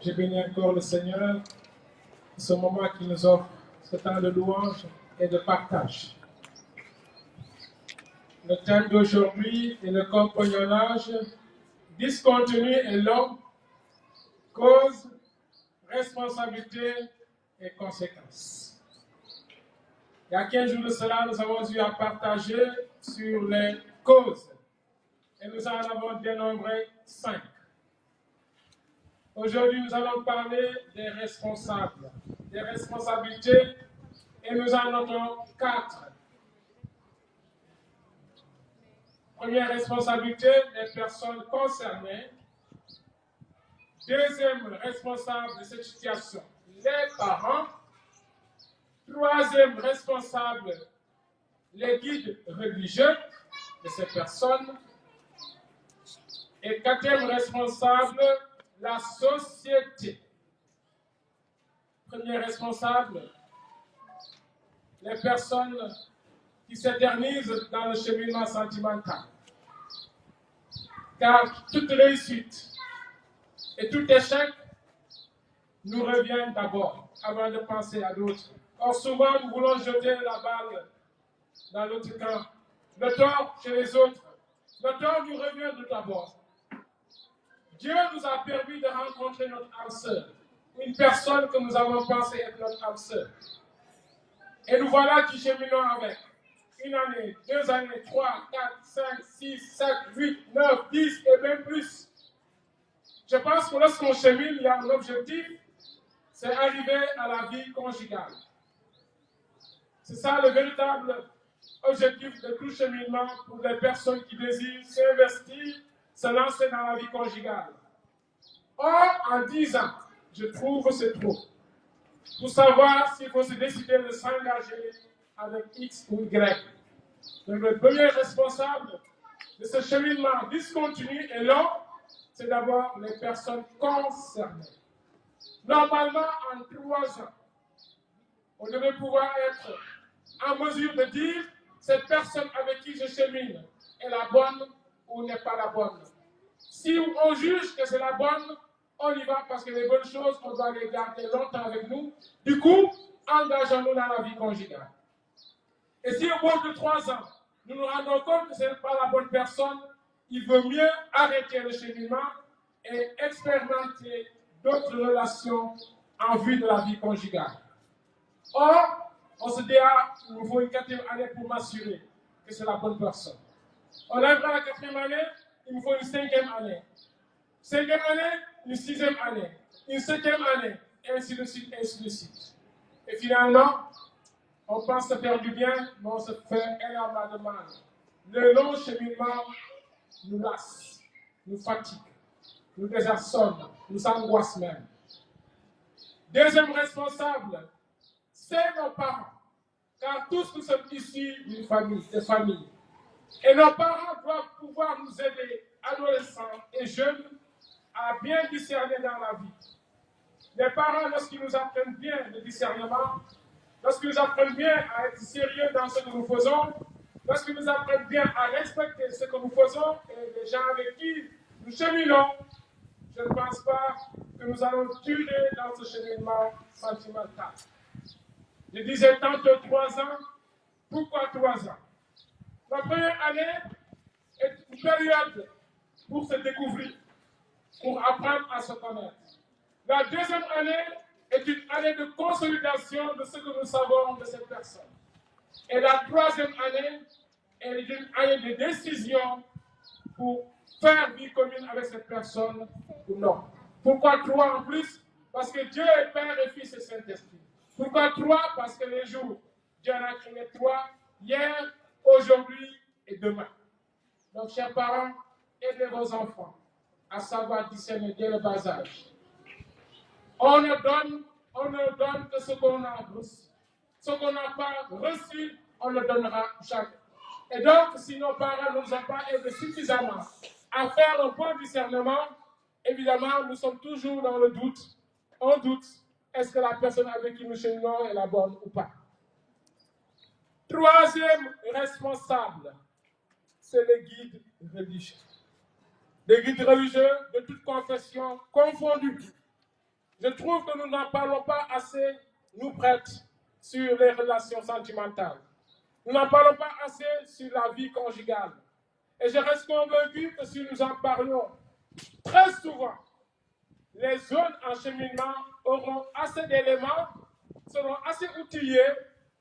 Je bénis encore le Seigneur pour ce moment qu'il nous offre, ce temps de louange et de partage. Le thème d'aujourd'hui est le compagnonnage discontinu et l'homme, cause, responsabilité et conséquences. Il y a 15 jours de cela, nous avons eu à partager sur les causes et nous en avons dénombré 5. Aujourd'hui, nous allons parler des responsables, des responsabilités, et nous en notons 4. Première responsabilité, les personnes concernées. Deuxième responsable de cette situation, les parents. Troisième responsable, les guides religieux de ces personnes. Et quatrième responsable, la société. Premier responsable, les personnes qui s'éternisent dans le cheminement sentimental. Car toute réussite et tout échec nous revient d'abord, avant de penser à d'autres. Or, souvent, nous voulons jeter la balle dans l'autre camp. Le tort chez les autres. Le tort nous revient de d'abord. Dieu nous a permis de rencontrer notre âme sœur, une personne que nous avons pensé être notre âme sœur. Et nous voilà qui cheminons avec. 1 année, 2 années, 3, 4, 5, 6, 7, 8, 9, 10 et même plus. Je pense que lorsqu'on chemine, il y a un objectif, c'est arriver à la vie conjugale. C'est ça le véritable objectif de tout cheminement pour les personnes qui désirent s'investir, se lancer dans la vie conjugale. Or, en 10 ans, je trouve que c'est trop. Pour savoir s'il faut se décider de s'engager avec X ou Y. Donc, le premier responsable de ce cheminement discontinu et long, c'est d'abord les personnes concernées. Normalement, en 3 ans, on devait pouvoir être en mesure de dire cette personne avec qui je chemine est la bonne ou n'est pas la bonne. Si on juge que c'est la bonne, on y va parce que les bonnes choses, on doit les garder longtemps avec nous. Du coup, engageons-nous dans la vie conjugale. Et si au bout de 3 ans, nous nous rendons compte que ce n'est pas la bonne personne, il vaut mieux arrêter le cheminement et expérimenter d'autres relations en vue de la vie conjugale. Or, on se dit, il me faut une 4e année pour m'assurer que c'est la bonne personne. On arrivera à la 4e année, il me faut une 5e année. 5e année, une 6e année, une 7e année, et ainsi de suite, ainsi de suite. Et finalement, on pense se faire du bien, mais on se fait énormément de mal. Le long cheminement nous lasse, nous fatigue, nous désarçonne, nous angoisse même. Deuxième responsable, c'est nos parents. Car tous nous sommes issus d'une famille, de famille. Et nos parents doivent pouvoir nous aider, adolescents et jeunes, à bien discerner dans la vie. Les parents, lorsqu'ils nous apprennent bien le discernement, lorsqu'ils nous apprennent bien à être sérieux dans ce que nous faisons, lorsqu'ils nous apprennent bien à respecter ce que nous faisons et les gens avec qui nous cheminons, je ne pense pas que nous allons durer dans ce cheminement sentimental. Je disais tantôt 3 ans. Pourquoi 3 ans? La première année est une période pour se découvrir, pour apprendre à se connaître. La deuxième année est une année de consolidation de ce que nous savons de cette personne. Et la troisième année est une année de décision pour faire vie commune avec cette personne ou non. Pourquoi 3 en plus? Parce que Dieu est Père et Fils et Saint-Esprit. Pourquoi 3? Parce que les jours, Dieu en a créé 3, hier, aujourd'hui et demain. Donc, chers parents, aidez vos enfants à savoir discerner dès le bas âge. On ne donne que ce qu'on a reçu. Ce qu'on n'a pas reçu, on le donnera jamais. Et donc, si nos parents ne nous ont pas aidés suffisamment à faire un bon discernement, évidemment, nous sommes toujours dans le doute. On doute, est-ce que la personne avec qui nous cheminons est la bonne ou pas? Troisième responsable, c'est les guides religieux. Les guides religieux de toute confession confondue. Je trouve que nous n'en parlons pas assez, nous prêtres, sur les relations sentimentales. Nous n'en parlons pas assez sur la vie conjugale. Et je reste convaincu que si nous en parlions très souvent, les zones en cheminement auront assez d'éléments, seront assez outillés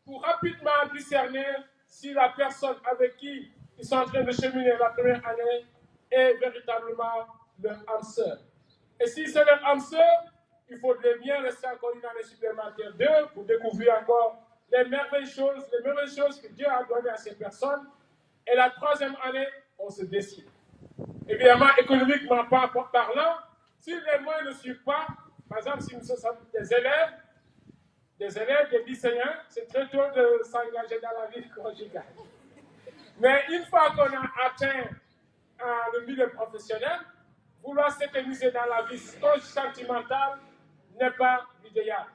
pour rapidement discerner si la personne avec qui ils sont en train de cheminer la première année est véritablement leur âme sœur. Et si c'est leur âme sœur, il faudrait bien rester encore une année supplémentaire d'eux pour découvrir encore les merveilleuses choses que Dieu a données à ces personnes. Et la troisième année, on se décide. Évidemment, économiquement parlant, si les moyens ne suivent pas, par exemple, si nous sommes des élèves, des lycéens, c'est très tôt de s'engager dans la vie conjugale. Mais une fois qu'on a atteint le milieu professionnel, vouloir s'éterniser dans la vie sentimentale n'est pas l'idéal.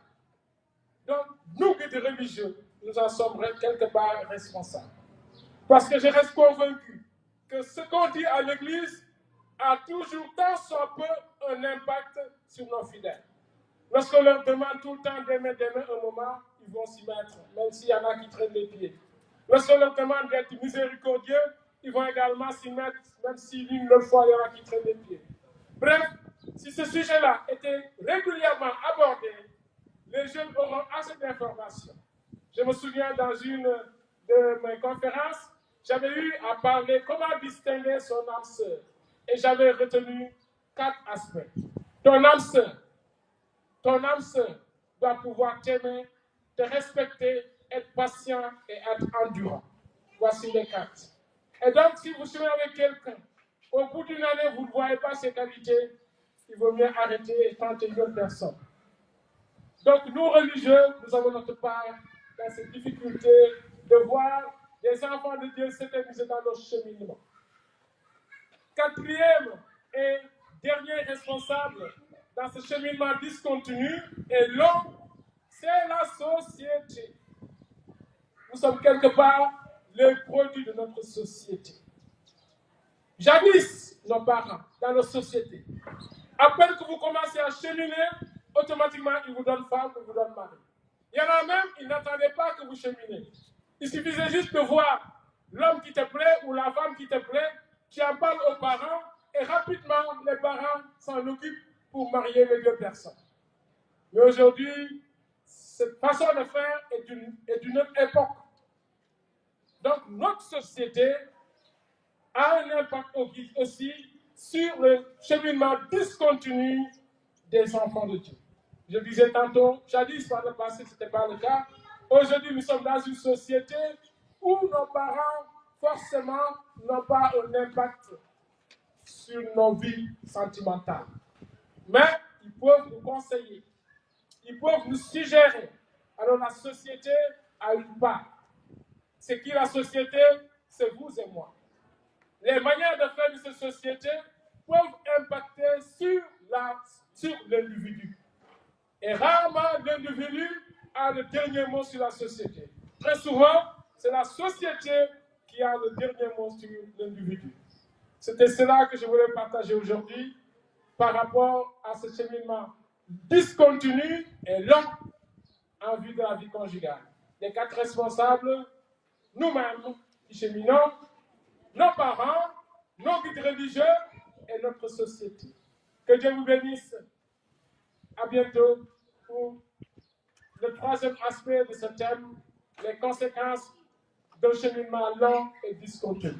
Donc, nous, guides religieux, nous en sommes quelque part responsables. Parce que je reste convaincu que ce qu'on dit à l'Église a toujours, tant soit peu, un impact sur nos fidèles. Lorsqu'on leur demande tout le temps d'aimer un moment, ils vont s'y mettre, même s'il y en a qui traînent les pieds. Lorsqu'on leur demande d'être miséricordieux, ils vont également s'y mettre, même si l'une leur fois, il y en a qui traînent les pieds. Bref, si ce sujet-là était régulièrement abordé, les jeunes auront assez d'informations. Je me souviens dans une de mes conférences, j'avais eu à parler comment distinguer son âme sœur. Et j'avais retenu 4 aspects. Ton âme sœur doit pouvoir t'aimer, te respecter, être patient et être endurant. Voici les 4. Et donc, si vous suivez avec quelqu'un, au bout d'une année, vous ne voyez pas ses qualités, il vaut mieux arrêter et tenter une autre personne. Donc, nous, religieux, nous avons notre part dans cette difficulté de voir des enfants de Dieu s'éterniser dans leur cheminement. 4e et dernier responsable dans ce cheminement discontinu et long, c'est la société. Nous sommes quelque part les produits de notre société. Jadis, nos parents, dans nos sociétés, à peine que vous commencez à cheminer, automatiquement, ils vous donnent femme, ils vous donnent mari. Il y en a même, ils n'attendaient pas que vous cheminez. Il suffisait juste de voir l'homme qui te plaît ou la femme qui te plaît, tu en parles aux parents et rapidement, les parents s'en occupent pour marier les 2 personnes. Mais aujourd'hui, cette façon de faire est d'une autre époque. Donc, notre société a un impact aussi sur le cheminement discontinu des enfants de Dieu. Je disais tantôt, jadis, par le passé, ce n'était pas le cas. Aujourd'hui, nous sommes dans une société où nos parents, forcément, n'ont pas un impact sur nos vies sentimentales. Mais ils peuvent nous conseiller, ils peuvent nous suggérer. Alors la société a une part. C'est qui la société? C'est vous et moi. Les manières de faire de cette société peuvent impacter sur l'individu. Et rarement l'individu a le dernier mot sur la société. Très souvent, c'est la société qui a le dernier mot sur l'individu. C'était cela que je voulais partager aujourd'hui par rapport à ce cheminement discontinu et long en vue de la vie conjugale. Les 4 responsables, nous-mêmes qui cheminons, nos parents, nos guides religieux et notre société. Que Dieu vous bénisse. À bientôt pour le 3e aspect de ce thème, les conséquences d'un cheminement long et discontinu.